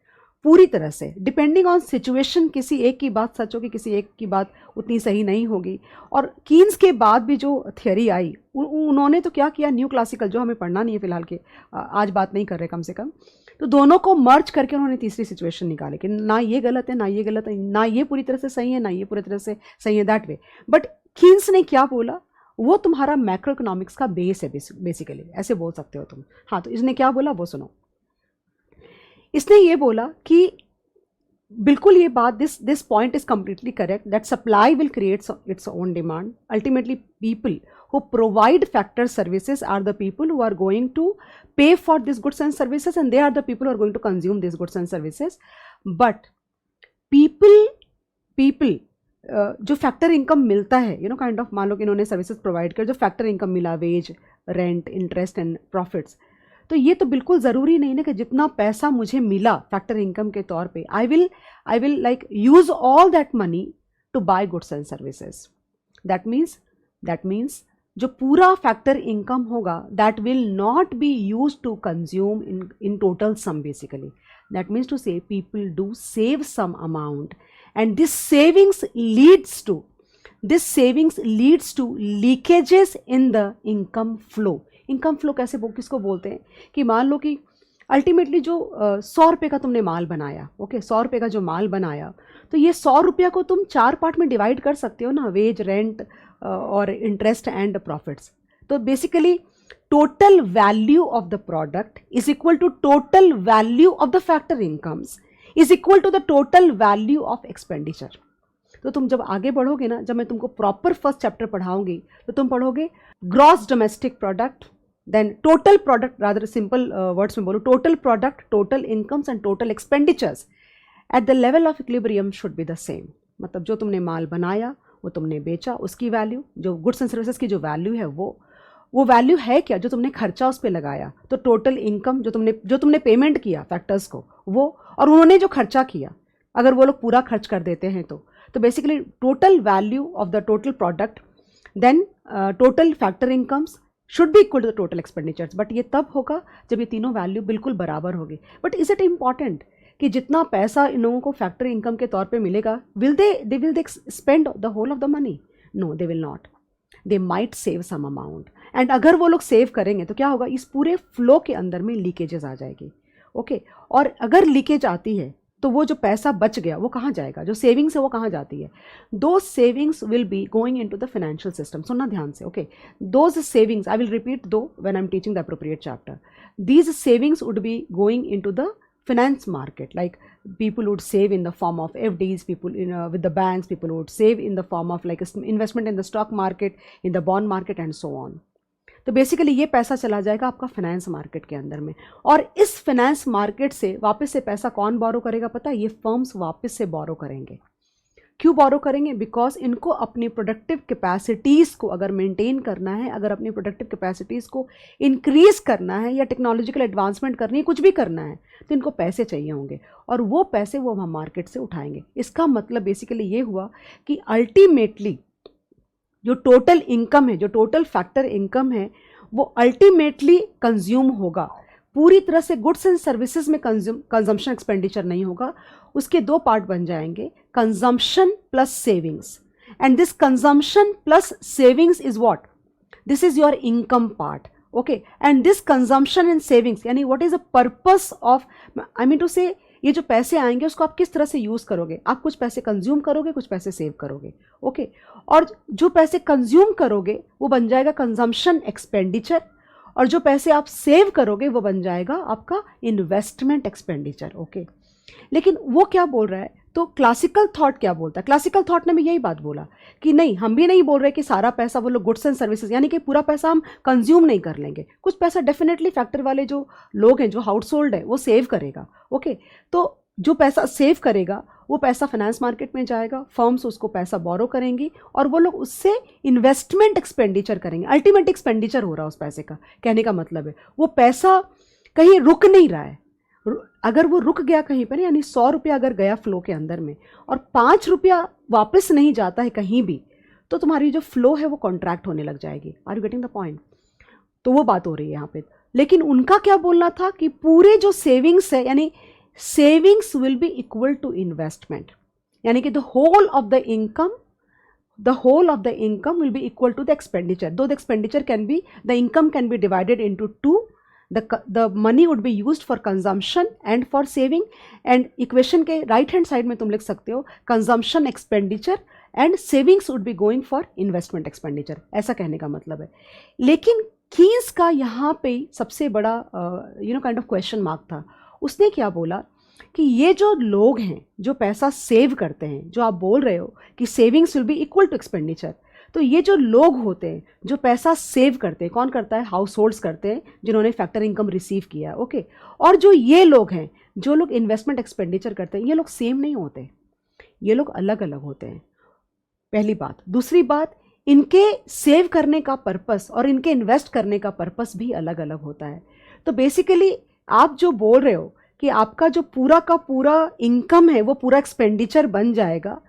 [SPEAKER 1] पूरी तरह से डिपेंडिंग ऑन सिचुएशन किसी एक की बात सच होगी, किसी एक की बात उतनी सही नहीं होगी। और कीन्स के बाद भी जो थियोरी आई, उन्होंने तो क्या किया, न्यू क्लासिकल जो हमें पढ़ना नहीं है फिलहाल के, आज बात नहीं कर रहे कम से कम, तो दोनों को मर्ज करके उन्होंने तीसरी सिचुएशन निकाली कि ना ये गलत है ना ये गलत है, ना ये पूरी तरह से सही है ना ये पूरी तरह से सही है, दैट वे। बट कीन्स ने क्या बोला, वो तुम्हारा मैक्रो इकोनॉमिक्स का बेस है बेसिकली, ऐसे बोल सकते हो तुम। हाँ, तो इसने क्या बोला वो सुनो। इसने ये बोला कि बिल्कुल ये बात, this point is completely correct, that supply will create its own demand. Ultimately people who provide factor services are the people who are going to pay for these goods and services, and they are the people who are going to consume these goods and services. But people जो factor income मिलता है, you know kind of, मान लो कि इन्होंने services provide कर, जो factor income मिला, wage, rent, interest and profits, तो ये तो बिल्कुल ज़रूरी नहीं ना कि जितना पैसा मुझे मिला फैक्टर इनकम के तौर पे, I will like use all that money to buy goods and services. That means जो पूरा फैक्टर इनकम होगा, that will not be use to consume in total sum basically. That means to say people do save some amount, and this savings leads to leakages in the income flow। income flow कैसे किसको बोलते हैं, कि मान लो कि ultimately जो 100 रुपये का तुमने माल बनाया, ओके, 100 रुपये का जो माल बनाया, तो ये 100 रुपया को तुम 4 पार्ट में डिवाइड कर सकते हो ना, वेज, रेंट और इंटरेस्ट एंड प्रॉफिट्स। तो basically total value of the product is equal to total value of the factor incomes is equal to the total value of expenditure. तो तुम जब आगे बढ़ोगे ना, जब मैं तुमको प्रॉपर फर्स्ट चैप्टर पढ़ाऊंगी, तो तुम पढ़ोगे gross domestic product, then total product, rather simple words में बोलो, total product, total incomes and total expenditures at the level of equilibrium should be the same. मतलब जो तुमने माल बनाया, वो तुमने बेचा, उसकी वैल्यू, जो गुड्स एंड सर्विसेज की जो वैल्यू है, वो वैल्यू है क्या, जो तुमने खर्चा उस पर लगाया, तो टोटल इनकम जो तुमने पेमेंट किया फैक्टर्स को, वो, और उन्होंने जो खर्चा किया, अगर वो लोग पूरा खर्च कर देते हैं तो basically total value of the total product, then total factor incomes should be equal to the total expenditures. But ये तब होगा जब ये तीनों वैल्यू बिल्कुल बराबर होगी। बट इज इट इम्पॉर्टेंट कि जितना पैसा इन लोगों को फैक्टर इनकम के तौर पे मिलेगा, will they spend the whole of the money? No, they will not, they might save some amount. And अगर वो लोग सेव करेंगे तो क्या होगा, इस पूरे फ्लो के अंदर में लीकेजेस आ जाएगी, ओके। और अगर लीकेज आती है तो वो जो पैसा बच गया वो कहाँ जाएगा, जो सेविंग्स है वो कहाँ जाती है? Those savings will be going into the financial system. सुनना ध्यान से, okay. Those savings, I will repeat those when I am teaching the appropriate chapter, these savings would be going into the finance market, like people would save in the form of FDs, people with the banks, people would save in the form of like investment in the stock market, in the bond market and so on। तो basically ये पैसा चला जाएगा आपका finance market के अंदर में, और इस फाइनेंस मार्केट से वापस से पैसा कौन बोरो करेगा पता है? ये फर्म्स वापस से बोरो करेंगे। क्यों बोरो करेंगे? बिकॉज इनको अपनी प्रोडक्टिव कैपेसिटीज़ को अगर मेंटेन करना है, अगर अपनी प्रोडक्टिव कैपेसिटीज़ को इंक्रीज़ करना है, या टेक्नोलॉजिकल एडवांसमेंट करनी है, कुछ भी करना है, तो इनको पैसे चाहिए होंगे, और वो पैसे वो हम मार्केट से उठाएंगे। इसका मतलब बेसिकली ये हुआ कि अल्टीमेटली जो टोटल इनकम है, जो टोटल फैक्टर इनकम है, वो अल्टीमेटली कंज्यूम होगा। पूरी तरह से गुड्स एंड सर्विसेज में कंजम्पशन एक्सपेंडिचर नहीं होगा। उसके दो पार्ट बन जाएंगे, consumption plus savings, and this consumption plus savings is what? This is your income part, okay. And this consumption and savings, यानी what is the purpose of, I mean to say, ये जो पैसे आएंगे उसको आप किस तरह से यूज करोगे? आप कुछ पैसे कंज्यूम करोगे, कुछ पैसे सेव करोगे, ओके। और जो पैसे कंज्यूम करोगे वो बन जाएगा कंजम्पशन एक्सपेंडिचर, और जो पैसे आप सेव करोगे वो बन जाएगा आपका इन्वेस्टमेंट एक्सपेंडिचर, ओके। लेकिन वो क्या बोल रहा है? तो क्लासिकल थॉट क्या बोलता है? क्लासिकल थॉट ने भी यही बात बोला कि नहीं, हम भी नहीं बोल रहे कि सारा पैसा वो लोग गुड्स एंड सर्विसेज, यानी कि पूरा पैसा हम कंज्यूम नहीं कर लेंगे, कुछ पैसा डेफिनेटली फैक्टर वाले जो लोग हैं, जो हाउस होल्ड है, वो सेव करेगा, ओके। तो जो पैसा सेव करेगा वो पैसा फाइनेंस मार्केट में जाएगा, फर्म्स उसको पैसा बोरो करेंगी, और वो लोग उससे इन्वेस्टमेंट एक्सपेंडिचर करेंगे। अल्टीमेट एक्सपेंडिचर हो रहा है उस पैसे का, कहने का मतलब है वो पैसा कहीं रुक नहीं रहा है। अगर वो रुक गया कहीं पर, यानी 100 रुपया अगर गया फ्लो के अंदर में और 5 रुपया वापस नहीं जाता है कहीं भी, तो तुम्हारी जो फ्लो है वो कॉन्ट्रैक्ट होने लग जाएगी। Are you getting the point? तो वो बात हो रही है यहाँ पे। लेकिन उनका क्या बोलना था कि पूरे जो सेविंग्स है, यानी savings will be equal to investment, यानी कि the whole of the income will be equal to the expenditure. Though the expenditure can be, the income can be divided into two. The money would be used for consumption and for saving. And equation के right hand side में तुम लिख सकते हो consumption expenditure and savings would be going for investment expenditure. ऐसा कहने का मतलब है। लेकिन कीन्स का यहाँ पे सबसे बड़ा kind of question mark था। उसने क्या बोला कि ये जो लोग हैं जो पैसा सेव करते हैं, जो आप बोल रहे हो कि savings will be equal to expenditure, तो ये जो लोग होते हैं जो पैसा सेव करते हैं, कौन करता है? हाउस होल्ड्स करते हैं जिन्होंने फैक्टर इनकम रिसीव किया है, ओके। और जो ये लोग हैं जो लोग इन्वेस्टमेंट एक्सपेंडिचर करते हैं, ये लोग सेम नहीं होते, ये लोग अलग अलग होते हैं, पहली बात। दूसरी बात, इनके सेव करने का पर्पस और इनके इन्वेस्ट करने का पर्पस भी अलग अलग होता है। तो बेसिकली आप जो बोल रहे हो कि आपका जो पूरा का पूरा इनकम है वो पूरा एक्सपेंडिचर बन जाएगा,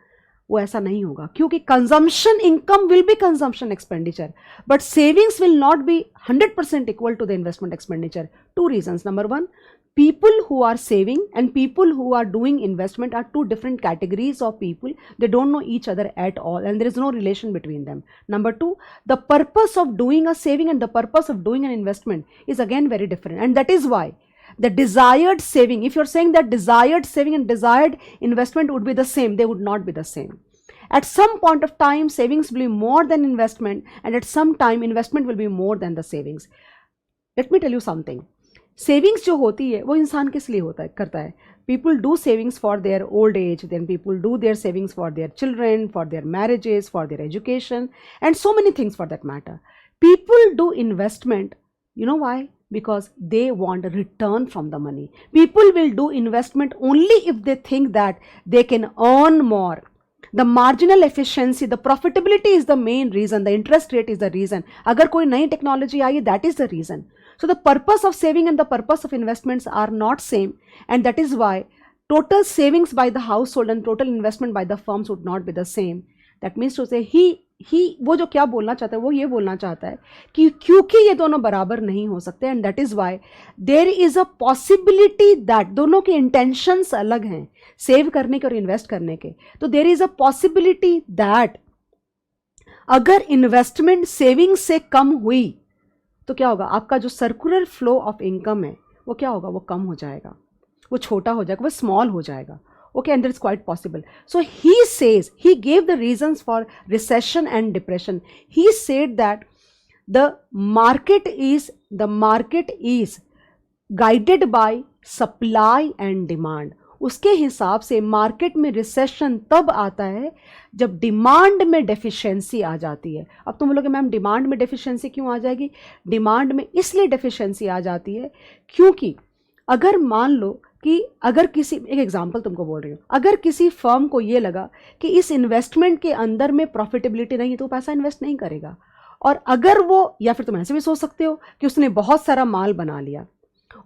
[SPEAKER 1] वो ऐसा नहीं होगा, क्योंकि consumption income will be consumption expenditure, but savings will not be 100% equal to the investment expenditure. Two reasons. Number one, people who are saving and people who are doing investment are two different categories of people. They don't know each other at all and there is no relation between them. Number two, the purpose of doing a saving and the purpose of doing an investment is again very different, and that is why the desired saving, if you're saying that desired saving and desired investment would be the same, they would not be the same. At some point of time savings will be more than investment, and at some time investment will be more than the savings. Let me tell you something. Savings जो होती है वो इंसान किस लिए होता है, करता है? People do savings for their old age, then people do their savings for their children, for their marriages, for their education and so many things for that matter. People do investment, you know why? Because they want a return from the money. People will do investment only if they think that they can earn more. The marginal efficiency, the profitability is the main reason, the interest rate is the reason. अगर कोई नई technology I, that is the reason. So the purpose of saving and the purpose of investments are not same, and that is why total savings by the household and total investment by the firms would not be the same. That means to say he वो जो क्या बोलना चाहता है वो ये बोलना चाहता है कि क्योंकि ये दोनों बराबर नहीं हो सकते, and that is why there is a possibility that दोनों के intentions अलग हैं, सेव करने के और इन्वेस्ट करने के। तो there is a possibility that अगर इन्वेस्टमेंट सेविंग से कम हुई तो क्या होगा? आपका जो सर्कुलर फ्लो ऑफ इनकम है वो क्या होगा? वो कम हो जाएगा, वो छोटा हो जाएगा, वो स्मॉल हो जाएगा, okay, and that is quite possible. So he says, he gave the reasons for recession and depression. He said that the market is guided by supply and demand. उसके हिसाब से मार्केट में रिसेशन तब आता है जब डिमांड में deficiency आ जाती है। अब तुम बोलोगे मैम डिमांड में डेफिशिएंसी क्यों आ जाएगी? डिमांड में इसलिए डेफिशिएंसी आ जाती है क्योंकि अगर मान लो कि अगर किसी, एक एग्जांपल तुमको बोल रही हूँ, अगर किसी फर्म को ये लगा कि इस इन्वेस्टमेंट के अंदर में प्रॉफिटेबिलिटी नहीं है तो पैसा इन्वेस्ट नहीं करेगा, और अगर वो, या फिर तुम ऐसे भी सोच सकते हो कि उसने बहुत सारा माल बना लिया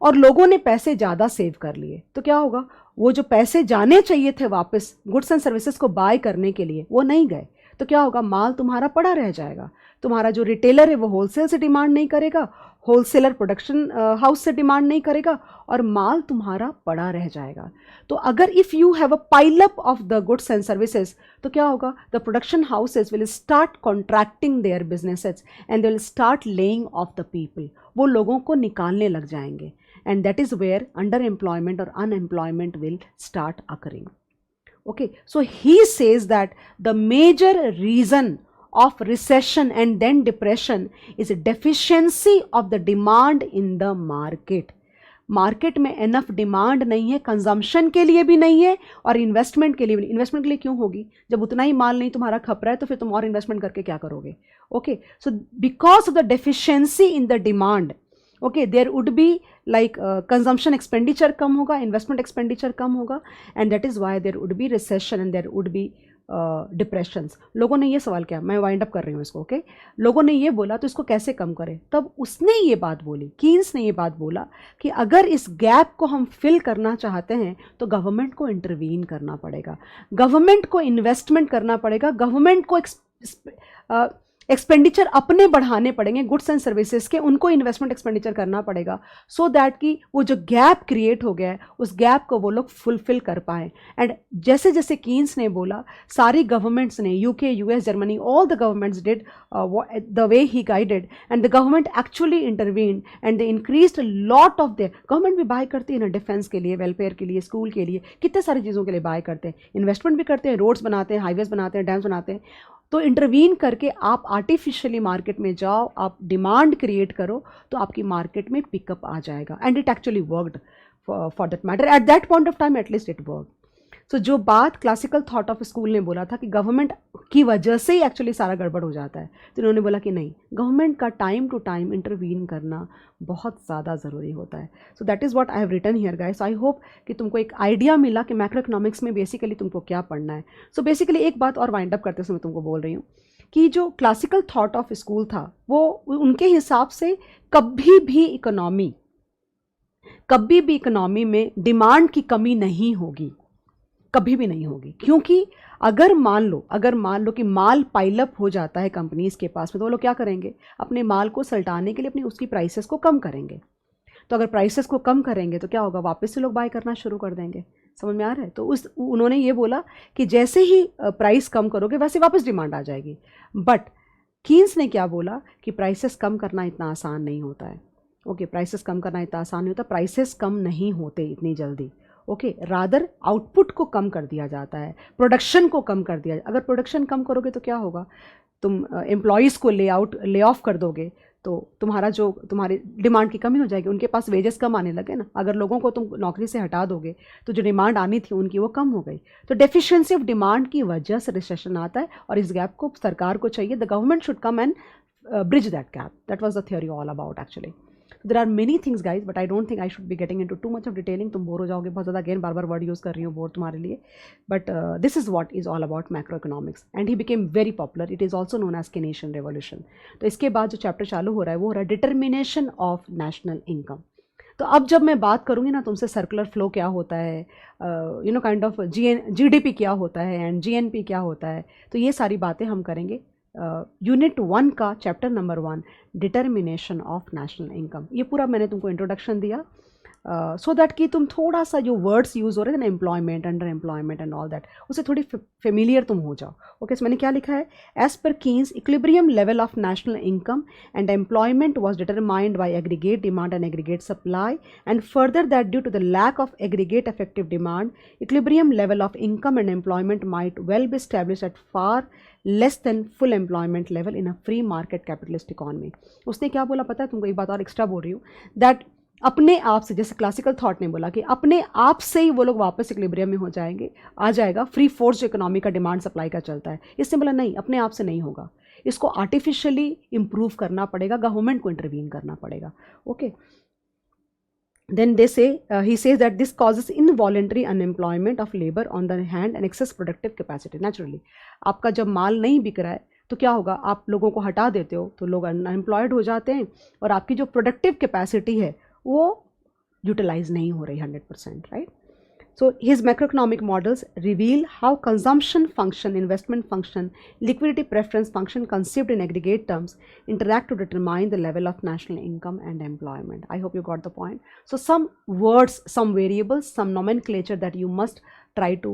[SPEAKER 1] और लोगों ने पैसे ज़्यादा सेव कर लिए, तो क्या होगा? वो जो पैसे जाने चाहिए थे वापस गुड्स एंड सर्विसेज को बाय करने के लिए वो नहीं गए, तो क्या होगा? माल तुम्हारा पड़ा रह जाएगा। तुम्हारा जो रिटेलर है वो होलसेल से डिमांड नहीं करेगा, होलसेलर प्रोडक्शन हाउस से डिमांड नहीं करेगा, और माल तुम्हारा पड़ा रह जाएगा। तो अगर if you have a pile up of the goods and services तो क्या होगा? The production houses will start contracting their businesses and they will start laying of the people, वो लोगों को निकालने लग जाएंगे, and that is where underemployment or unemployment will start occurring. Okay, so he says that the major reason of recession and then depression is a deficiency of the demand in the market. Market में enough demand नहीं है, consumption के लिए भी नहीं है और investment के लिए भी नहीं। इन्वेस्टमेंट के लिए क्यों होगी? जब उतना ही माल नहीं तुम्हारा खप रहा है तो फिर तुम और इन्वेस्टमेंट करके क्या करोगे? Okay, so because of the deficiency in the demand, okay, there would be like consumption expenditure कम होगा, इन्वेस्टमेंट एक्सपेंडिचर कम होगा, and that is why there would be recession and there would be depressions, लोगों ने ये सवाल किया, मैं वाइंड अप कर रही हूँ इसको, ओके। लोगों ने ये बोला तो इसको कैसे कम करें, तब उसने ये बात बोली, कीन्स ने ये बात बोला कि अगर इस गैप को हम फिल करना चाहते हैं तो गवर्नमेंट को इंटरवीन करना पड़ेगा, गवर्नमेंट को इन्वेस्टमेंट करना पड़ेगा, गवर्नमेंट को एक्सपेंडिचर अपने बढ़ाने पड़ेंगे, गुड्स एंड सर्विसेज के, उनको इन्वेस्टमेंट एक्सपेंडिचर करना पड़ेगा, सो दैट कि वो जो गैप क्रिएट हो गया है उस गैप को वो लोग फुलफिल कर पाए। एंड जैसे जैसे कीन्स ने बोला, सारी गवर्नमेंट्स ने, UK, US, Germany, all the governments did the way he guided, and the government actually intervene and they increased lot of their. Government भी बाय करती है ना, डिफेंस के लिए, वेलफेयर के लिए, स्कूल के लिए, कितने सारी चीज़ों के लिए बाय करते हैं, इन्वेस्टमेंट भी करते हैं, रोड्स बनाते हैं, हाईवेज बनाते हैं, डैम्स बनाते हैं। तो इंटरवीन करके आप आर्टिफिशियली मार्केट में जाओ, आप डिमांड क्रिएट करो, तो आपकी मार्केट में पिकअप आ जाएगा। And it actually worked for that matter, at that point of time at least it work. So जो बात क्लासिकल थॉट ऑफ स्कूल ने बोला था कि गवर्नमेंट की वजह से ही एक्चुअली सारा गड़बड़ हो जाता है, तो इन्होंने बोला कि नहीं, गवर्नमेंट का टाइम टू टाइम इंटरवीन करना बहुत ज़्यादा ज़रूरी होता है। So that is what I have written here guys. I hope कि तुमको एक आइडिया मिला कि मैक्रो इकोनॉमिक्स में बेसिकली तुमको क्या पढ़ना है। सो बेसिकली एक बात और वाइंड अप करते समय तुमको बोल रही हूँ कि जो क्लासिकल थॉट ऑफ स्कूल था वो उनके हिसाब से कभी भी इकोनॉमी में डिमांड की कमी नहीं होगी, कभी भी नहीं होगी। क्योंकि अगर मान लो कि माल पाइलअप हो जाता है कंपनीज के पास में, तो वो लोग क्या करेंगे, अपने माल को सल्टाने के लिए अपनी उसकी प्राइसेस को कम करेंगे। तो अगर प्राइसेस को कम करेंगे तो क्या होगा, वापस से लोग बाय करना शुरू कर देंगे। समझ में आ रहा है? तो उन्होंने ये बोला कि जैसे ही प्राइस कम करोगे वैसे वापस डिमांड आ जाएगी। बट कीन्स ने क्या बोला कि प्राइसेस कम करना इतना आसान नहीं होता है। ओके, प्राइसेस कम करना इतना आसान नहीं होता, प्राइसेस कम नहीं होते इतनी जल्दी। ओके, रादर आउटपुट को कम कर दिया जाता है, प्रोडक्शन को कम कर दिया। अगर प्रोडक्शन कम करोगे तो क्या होगा, तुम एम्प्लॉयज़ को ले ऑफ कर दोगे, तो तुम्हारी डिमांड की कमी हो जाएगी, उनके पास वेजेस कम आने लगे ना। अगर लोगों को तुम नौकरी से हटा दोगे तो जो डिमांड आनी थी उनकी वो कम हो गई। तो डेफिशिएंसी ऑफ डिमांड की वजह से रिसेशन आता है, और इस गैप को सरकार को चाहिए, the government should come and bridge that gap. That was the theory all about actually. There are many things guys, but I don't think I should be getting into too much of detailing. तुम bore हो जाओगे बहुत ज़्यादा, again बार बार word use कर रही हूँ bore तुम्हारे लिए, but this is what is all about macroeconomics, and he became very popular. It is also known as Keynesian revolution. तो इसके बाद जो चैप्टर चालू हो रहा है वो हो रहा है डिटर्मिनेशन ऑफ नेशनल इनकम। तो अब जब मैं बात करूँगी ना तुमसे सर्कुलर फ्लो क्या होता है, काइंड ऑफ GDP क्या होता है एंड GNP क्या होता है, तो ये सारी बातें हम करेंगे यूनिट 1 का chapter number 1, determination of national income. ये पूरा मैंने तुमको इंट्रोडक्शन दिया सो दैट कि तुम थोड़ा सा जो वर्ड्स यूज़ हो रहे थे ना, employment, under employment and all that, उससे थोड़ी फेमिलियर तुम हो जाओ। ओके, मैंने क्या लिखा है, as per Keynes equilibrium level of national income and employment was determined by aggregate demand and aggregate supply, and further that due to the lack of aggregate effective demand, equilibrium level of income and employment might well be established at far less than full employment level in a free market capitalist economy. उसने क्या बोला पता है तुमको, एक बात और extra बोल रही हूँ, दैट अपने आप से, जैसे क्लासिकल थॉट ने बोला कि अपने आप से ही वो लोग वापस इक्विलिब्रियम में हो जाएंगे, आ जाएगा फ्री फोर्स जो इकोनॉमी का डिमांड सप्लाई का चलता है। इसने बोला नहीं, अपने आप से नहीं होगा, इसको आर्टिफिशियली इम्प्रूव करना पड़ेगा, गवर्नमेंट को इंटरवीन करना पड़ेगा। Okay, then they say he says that this causes involuntary unemployment of labor on the hand and excess productive capacity. Naturally आपका जब माल नहीं बिक रहा है तो क्या होगा, आप लोगों को हटा देते हो तो लोग अनएम्प्लॉयड हो जाते हैं, और आपकी जो प्रोडक्टिव कैपेसिटी है वो यूटिलाइज नहीं हो रही 100%, right. So his macroeconomic models reveal how consumption function, investment function, liquidity preference function conceived in aggregate terms interact to determine the level of national income and employment. I hope you got the point. So some words, some variables, some nomenclature that you must try to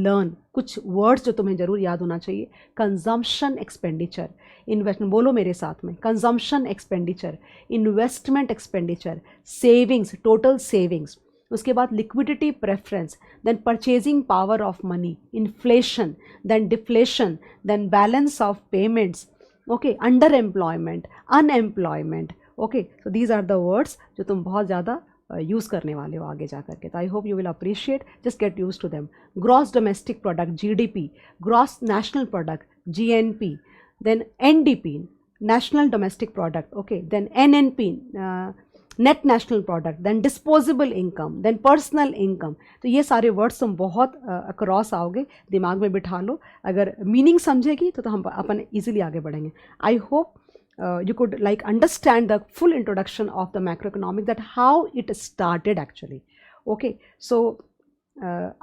[SPEAKER 1] learn. कुछ words जो तुम्हें जरूर याद होना चाहिए, consumption expenditure, investment, बोलो मेरे साथ में, consumption expenditure, investment expenditure, savings, total savings, उसके बाद liquidity preference, then purchasing power of money, inflation, then deflation, then balance of payments, okay, underemployment, unemployment. Okay, so these are the words जो तुम बहुत ज़्यादा use करने वाले हो आगे जा करके। तो I hope you will appreciate, just get use to them. Gross domestic product GDP, gross national product GNP, then NDP, national domestic product, okay, then NNP, net national product, then disposable income, then personal income. तो ये सारे words तुम बहुत across आओगे, दिमाग में बिठा लो। अगर मीनिंग समझेगी तो हम अपन ईजिली आगे बढ़ेंगे। I hope you could like understand the full introduction of the macroeconomics, that how it started actually. Okay, so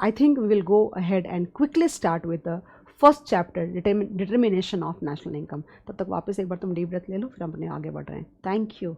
[SPEAKER 1] I think we will go ahead and quickly start with the first chapter, determination of national income. तब तक वापस एक बार तुम deep breath ले लो, फिर हम अपने आगे बढ़ रहे हैं। Thank you.